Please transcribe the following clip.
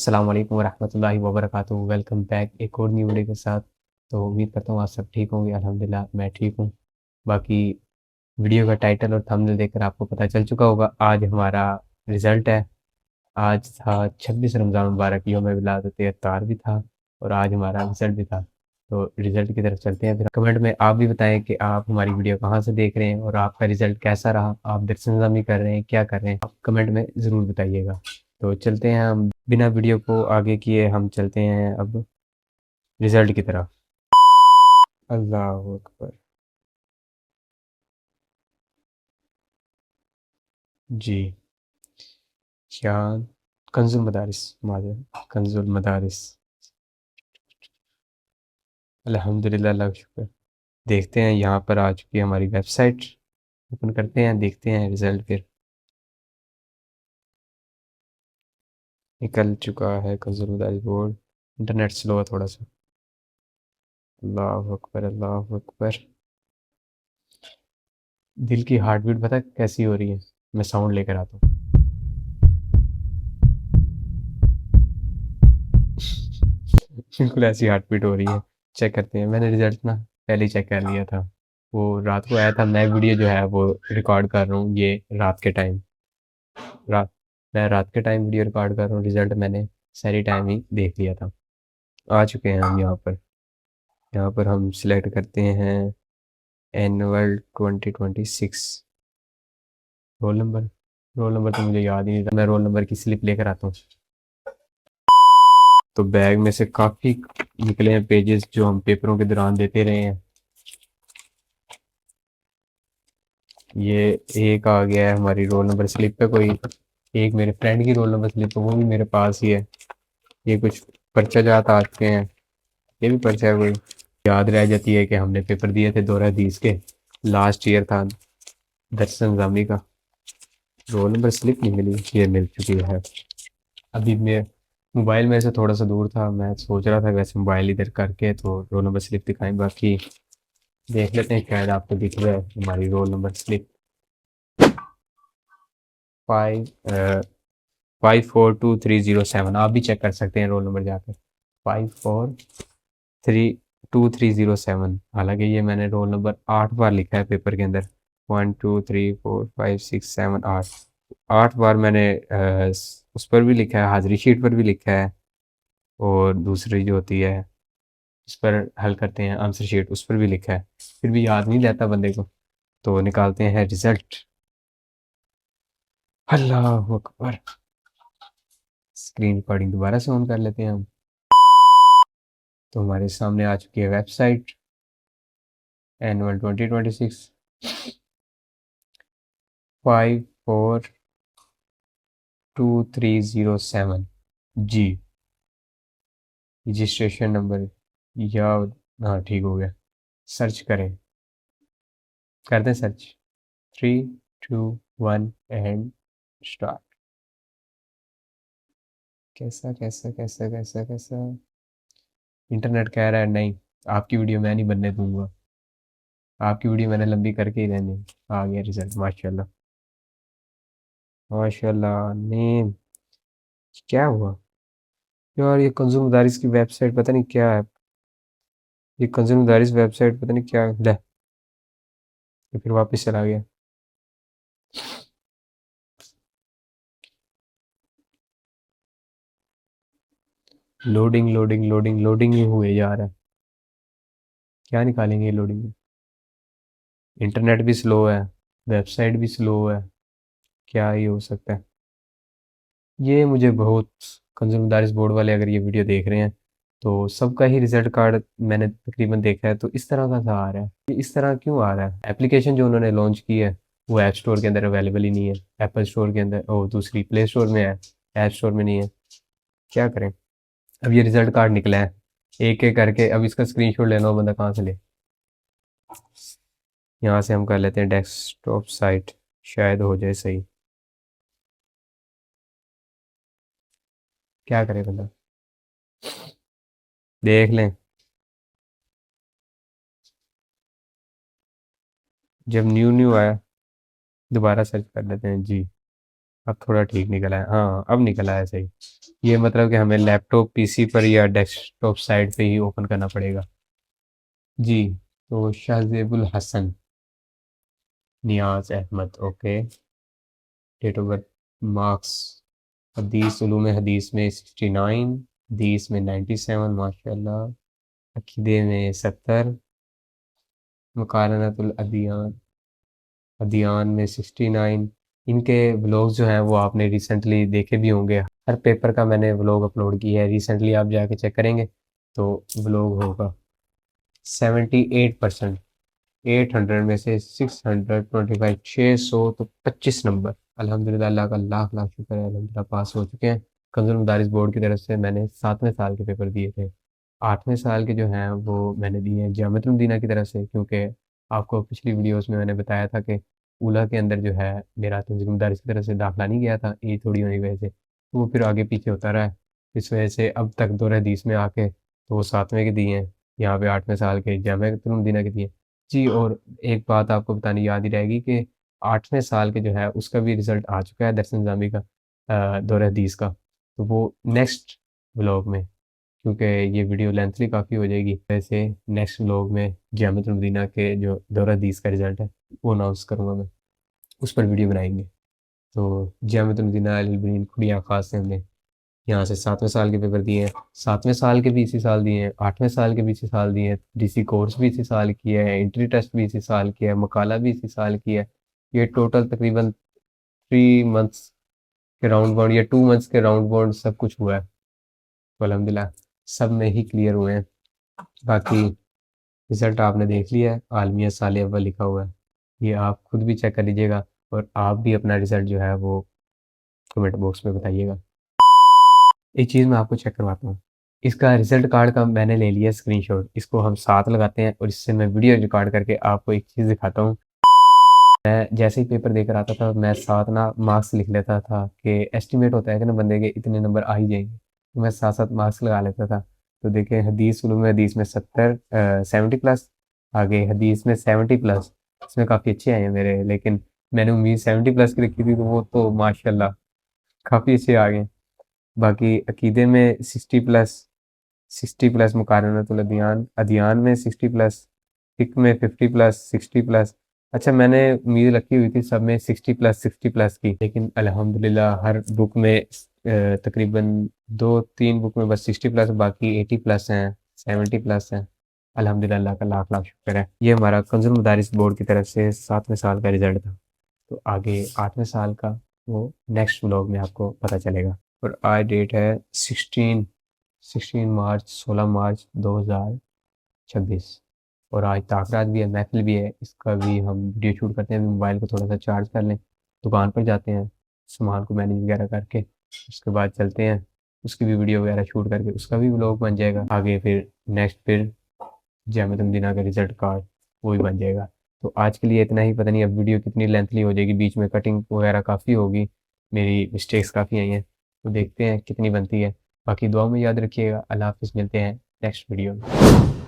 अस्सलाम वालेकुम वरहमतुल्लाहि वबरकातुहू। वेलकम बैक एक और न्यू वीडियो के साथ। तो उम्मीद करता हूँ आप सब ठीक होंगे। अल्हम्दुलिल्लाह मैं ठीक हूँ। बाकी वीडियो का टाइटल और थंबनेल देखकर आपको पता चल चुका होगा आज हमारा रिज़ल्ट है। आज था 26 रमज़ान मुबारक, यौम विलादत अत्तार भी था और आज हमारा रिज़ल्ट भी था। तो रिज़ल्ट की तरफ चलते हैं। फिर कमेंट में आप भी बताएं कि आप हमारी वीडियो कहाँ से देख रहे हैं और आपका रिज़ल्ट कैसा रहा। आप दरस निज़ामी कर रहे हैं, क्या कर रहे हैं, आप कमेंट में ज़रूर बताइएगा। तो चलते हैं, हम बिना वीडियो को आगे किए हम चलते हैं अब रिज़ल्ट की तरफ। अल्लाह अकबर। जी, क्या कंजुल मदारिस मादर कंजुल मदारिस। अल्हम्दुलिल्लाह, अल्लाह का शुक्र। देखते हैं, यहाँ पर आ चुकी है हमारी वेबसाइट। ओपन करते हैं, देखते हैं रिज़ल्ट। फिर निकल चुका है कंजुल मदारिस बोर्ड। इंटरनेट स्लो है थोड़ा सा। अल्लाह अकबर, अल्लाह अकबर। दिल की हार्ट बीट पता है कैसी हो रही है? मैं साउंड लेकर आता हूँ। बिल्कुल ऐसी हार्ट बीट हो रही है। चेक करते हैं। मैंने रिजल्ट ना पहले ही चेक कर लिया था। वो रात को आया था। मैं वीडियो जो है वो रिकॉर्ड कर रहा हूँ ये रात के टाइम। रात मैं रात के टाइम वीडियो रिकॉर्ड कर रहा हूँ। रिजल्ट मैंने सारी टाइम ही देख लिया था। आ चुके हैं हम यहाँ पर। यहाँ पर हम सिलेक्ट करते हैं annual 2026 roll number. Roll number तो मुझे याद ही नहीं था। मैं रोल नंबर की स्लिप लेकर आता हूँ। तो बैग में से काफ़ी निकले हैं पेजेस जो हम पेपरों के दौरान देते रहे हैं। ये एक आ गया है हमारी रोल नंबर स्लिप पे। कोई एक मेरे फ्रेंड की रोल नंबर स्लिप है, वो भी मेरे पास ही है। ये कुछ पर्चा जात आ चुके हैं। ये भी पर्चा है कोई। याद रह जाती है कि हमने पेपर दिए थे 2020 के। लास्ट ईयर था दरस निज़ामी का। रोल नंबर स्लिप नहीं मिली, ये मिल चुकी है। अभी मैं मोबाइल मेरे से थोड़ा सा दूर था। मैं सोच रहा था वैसे मोबाइल इधर करके तो रोल नंबर स्लिप दिखाएं। बाकी देख लेते हैं, शायद आपको दिख जाए हमारी रोल नंबर स्लिप। 542307। आप भी चेक कर सकते हैं रोल नंबर जाकर। 542307। हालांकि ये मैंने रोल नंबर 8 बार लिखा है पेपर के अंदर। 1 2 3 4 5 6 7 8। 8 बार मैंने उस पर भी लिखा है, हाजिरी शीट पर भी लिखा है। और दूसरी जो होती है इस पर हल करते हैं आंसर शीट, उस पर भी लिखा है। फिर भी याद नहीं रहता बंदे को। तो निकालते हैं रिजल्ट। अल्लाह अकबर। स्क्रीन रिकॉर्डिंग दोबारा से ऑन कर लेते हैं हम। तो हमारे सामने आ चुकी है वेबसाइट एनुअल 2026। 542307 जी, रजिस्ट्रेशन नंबर या हाँ ठीक हो गया। सर्च करें, कर दें सर्च। 3 2 1 and start. कैसा कैसा कैसा कैसा कैसा? इंटरनेट कह रहा है नहीं, आपकी वीडियो मैं नहीं बनने दूंगा। आपकी वीडियो मैंने लंबी करके ही रहनी। आ गया रिजल्ट, माशाल्लाह। माशाल्लाह। नेम क्या हुआ यार? ये कंज्यूम मदारिस की वेबसाइट पता नहीं क्या है। ये कंज्यूम मदारिस वेबसाइट पता नहीं क्या है। ले, ये फिर वापस चला गया। लोडिंग लोडिंग लोडिंग लोडिंग ही हुए जा रहा है। क्या निकालेंगे ये लोडिंग में? इंटरनेट भी स्लो है, वेबसाइट भी स्लो है। क्या ही हो सकता है? ये मुझे बहुत, कंज्यूमर दारिस बोर्ड वाले अगर ये वीडियो देख रहे हैं तो सबका ही रिजल्ट कार्ड मैंने तकरीबन देखा है तो इस तरह का सा आ रहा है। ये इस तरह क्यों आ रहा है? एप्लीकेशन जो उन्होंने लॉन्च की है वो ऐप स्टोर के अंदर अवेलेबल ही नहीं है। एप्पल स्टोर के अंदर और दूसरी प्ले स्टोर में है, ऐप स्टोर में नहीं है। क्या करें? अब ये रिजल्ट कार्ड निकला है एक एक करके। अब इसका स्क्रीनशॉट लेना हो बंदा कहाँ से ले? यहाँ से हम कर लेते हैं डेस्कटॉप साइट, शायद हो जाए सही। क्या करे बंदा? देख लें। जब न्यू न्यू आया, दोबारा सर्च कर लेते हैं जी। अब थोड़ा ठीक निकला है, हाँ अब निकला है सही। ये मतलब कि हमें लैपटॉप पीसी पर या डेस्कटॉप साइड पे ही ओपन करना पड़ेगा। जी, तो Shahzebul Hasan Niyaz Ahmed, okay. Date of birth, marks, हदीस, उलूम हदीस में 69, हदीस में 97 माशाल्लाह, अकीदे में 70, मुकारनतुल अदियान, अदियान में 69। इनके व्लॉग्स जो हैं वो आपने रिसेंटली देखे भी होंगे। हर पेपर का मैंने व्लॉग अपलोड किया है रिसेंटली, आप जाके चेक करेंगे तो व्लॉग होगा। 78%, 800 में से 625, 600 तो 25 नंबर। अल्हम्दुलिल्लाह, अल्लाह का लाख लाख शुक्र है, अल्हम्दुलिल्लाह पास हो चुके हैं। कंजुल मदारिस बोर्ड की तरफ से मैंने 7वें साल के पेपर दिए थे। 8वें साल के जो हैं वो मैंने दिए हैं जामिअतुल मदीना की तरफ से, क्योंकि आपको पिछली वीडियोस में मैंने बताया था कि ऊला के अंदर जो है मेरा तंजीम मदारिस की तरफ से दाखिला नहीं गया था, एज थोड़ी होने की वजह से, तो वो फिर आगे पीछे होता रहा है। इस वजह से अब तक दौर हदीस में आके तो वो 7वें के दिए हैं, यहाँ पे 8वें साल के जामिअतुल मदीना के दिए। जी, और एक बात आपको बतानी याद ही रहेगी कि 8वें साल के जो है उसका भी रिज़ल्ट आ चुका है दरस निज़ामी का, दौर हदीस का। तो वो नेक्स्ट व्लॉग में, क्योंकि ये वीडियो लेंथली काफ़ी हो जाएगी, वैसे नेक्स्ट व्लॉग में जामिअतुल मदीना के जो दौर हदीस का रिज़ल्ट है वो अनाउंस करूँगा मैं, उस पर वीडियो बनाएँगे। तो जामिअतुल मदीना अल इल्म खुडिया ख़ास से हमने यहाँ से 7वें साल के पेपर दिए हैं। 7वें साल के भी इसी साल दिए हैं, 8वें साल के भी इसी साल दिए हैं, डीसी कोर्स भी इसी साल किया है, एंट्री टेस्ट भी इसी साल किया है, मकाला भी इसी साल किया है। ये टोटल तकरीबन 3 मंथ्स के राउंड बाउंड या 2 मंथ्स के राउंड बाउंड सब कुछ हुआ है। तो अल्हम्दुलिल्लाह सब में ही क्लियर हुए हैं। बाकी रिज़ल्ट आपने देख लिया है, आलमिया साल अव्वल लिखा हुआ है। ये आप खुद भी चेक कर लीजिएगा और आप भी अपना रिज़ल्ट जो है वो कमेंट बॉक्स में बताइएगा। एक चीज़ मैं आपको चेक करवाता हूँ। इसका रिज़ल्ट कार्ड का मैंने ले लिया स्क्रीनशॉट, इसको हम साथ लगाते हैं और इससे मैं वीडियो रिकॉर्ड करके आपको एक चीज़ दिखाता हूँ। मैं जैसे ही पेपर देकर आता था, मैं साथ ना मार्क्स लिख लेता था कि एस्टिमेट होता है कि ना बंदे के इतने नंबर आ ही जाएँगे, तो मैं साथ-साथ मार्क्स लगा लेता था। तो देखिए हदीस, उलूम हदीस में 70 70 प्लस, आगे हदीस में 70 प्लस, इसमें काफ़ी अच्छे आए हैं मेरे, लेकिन मैंने उम्मीद 70 प्लस की रखी थी, तो वो तो माशाल्लाह काफ़ी अच्छे आ गए। बाकी अकीदे में 60 प्लस, मुकारनतुल अदियान, अदियान में 60 प्लस, फ़िक़्ह में 50 प्लस, 60 प्लस। अच्छा, मैंने उम्मीद रखी हुई थी सब में 60 प्लस की, लेकिन अल्हम्दुलिल्लाह हर बुक में तकरीबन 2-3 बुक में बस 60 प्लस, बाकी 80 प्लस हैं, 70 प्लस हैं। अल्हम्दुलिल्लाह, अल्लाह का लाख लाख शुक्र है। ये हमारा कंज़ुल मदारिस बोर्ड की तरफ से 7वें साल का रिज़ल्ट था। तो आगे 8वें साल का वो नेक्स्ट व्लॉग में आपको पता चलेगा। और आज डेट है 16 मार्च, 16 मार्च 2026, और आज ताक़रात भी है, महफ़िल भी है, इसका भी हम वीडियो शूट करते हैं। अभी मोबाइल को थोड़ा-सा चार्ज कर लें, दुकान पर जाते हैं, सामान को मैनेज वगैरह करके, उसके बाद चलते हैं, उसकी भी वीडियो वगैरह शूट करके उसका भी व्लॉग बन जाएगा। आगे फिर नेक्स्ट फिर जामिअतुल मदीना का रिज़ल्ट कार्ड वो भी बन जाएगा। तो आज के लिए इतना ही, पता नहीं अब वीडियो कितनी लेंथली हो जाएगी, बीच में कटिंग वगैरह काफ़ी होगी, मेरी मिस्टेक्स काफ़ी आई हैं, तो देखते हैं कितनी बनती है। बाकी दुआ में याद रखिएगा। अल्लाह हाफ़िज़, मिलते हैं नेक्स्ट वीडियो में।